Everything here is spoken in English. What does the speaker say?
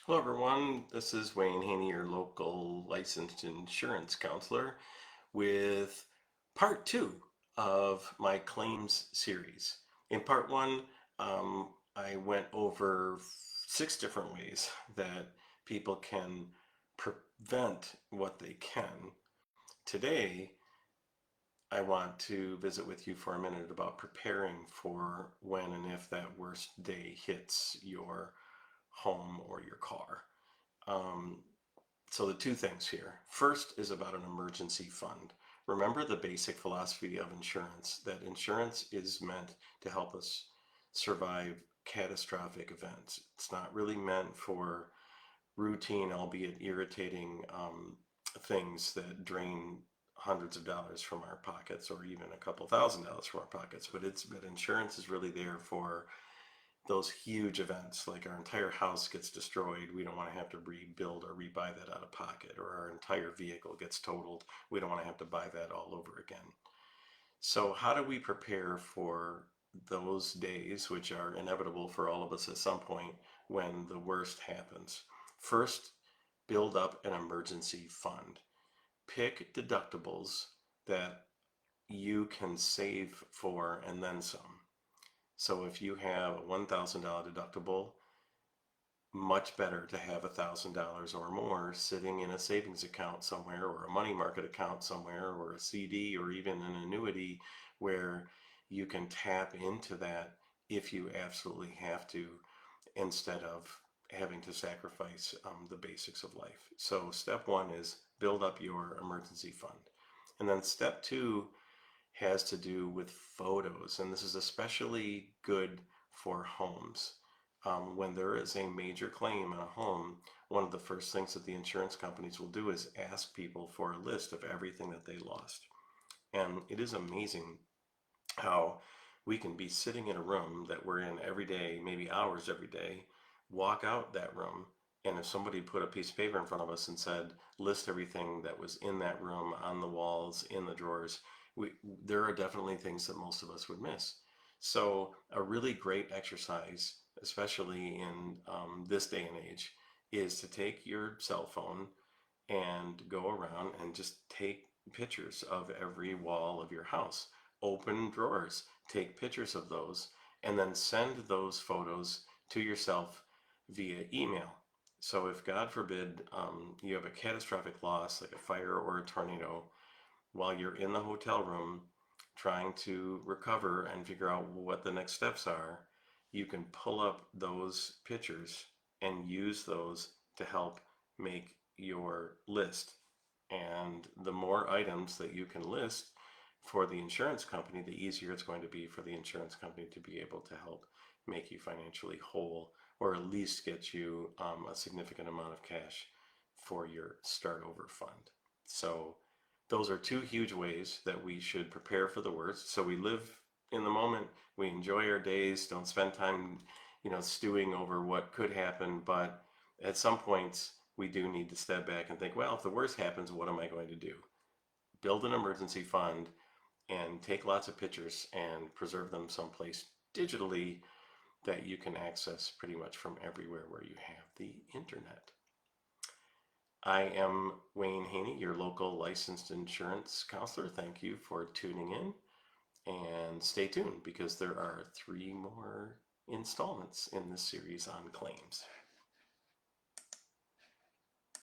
Hello, everyone. This is Wayne Haney, your local licensed insurance counselor, with part two of my claims series. In part one, I went over 6 different ways that people can prevent what they can. Today, I want to visit with you for a minute about preparing for when and if that worst day hits your home or your car. Um, So the two things here. First is about an emergency fund. Remember the basic philosophy of insurance, that insurance is meant to help us survive catastrophic events. It's not really meant for routine, albeit irritating, things that drain hundreds of dollars from our pockets or even a couple $1,000s from our pockets. But insurance is really there for those huge events, like our entire house gets destroyed, we don't want to have to rebuild or rebuy that out of pocket, or our entire vehicle gets totaled, we don't want to have to buy that all over again. So how do we prepare for those days, which are inevitable for all of us at some point when the worst happens? First, build up an emergency fund. Pick deductibles that you can save for and then some. So if you have a $1,000 deductible, much better to have $1,000 or more sitting in a savings account somewhere, or a money market account somewhere, or a CD, or even an annuity where you can tap into that if you absolutely have to, instead of having to sacrifice the basics of life. So step one is build up your emergency fund. And then step two has to do with photos, and this is especially good for homes. When there is a major claim in a home, one of the first things that the insurance companies will do is ask people for a list of everything that they lost. And it is amazing how we can be sitting in a room that we're in every day, maybe hours every day, walk out that room, and if somebody put a piece of paper in front of us and said, list everything that was in that room, on the walls, in the drawers, there are definitely things that most of us would miss. So a really great exercise, especially in this day and age, is to take your cell phone and go around and just take pictures of every wall of your house. Open drawers, take pictures of those, and then send those photos to yourself via email. So if God forbid you have a catastrophic loss, like a fire or a tornado, while you're in the hotel room trying to recover and figure out what the next steps are, you can pull up those pictures and use those to help make your list. And the more items that you can list for the insurance company, the easier it's going to be for the insurance company to be able to help make you financially whole, or at least get you a significant amount of cash for your start over fund. So those are two huge ways that we should prepare for the worst. So we live in the moment, we enjoy our days, don't spend time, stewing over what could happen. But at some points, we do need to step back and think, well, if the worst happens, what am I going to do? Build an emergency fund and take lots of pictures and preserve them someplace digitally that you can access pretty much from everywhere where you have the internet. I am Wayne Haney, your local licensed insurance counselor. Thank you for tuning in, and stay tuned because there are 3 more installments in this series on claims.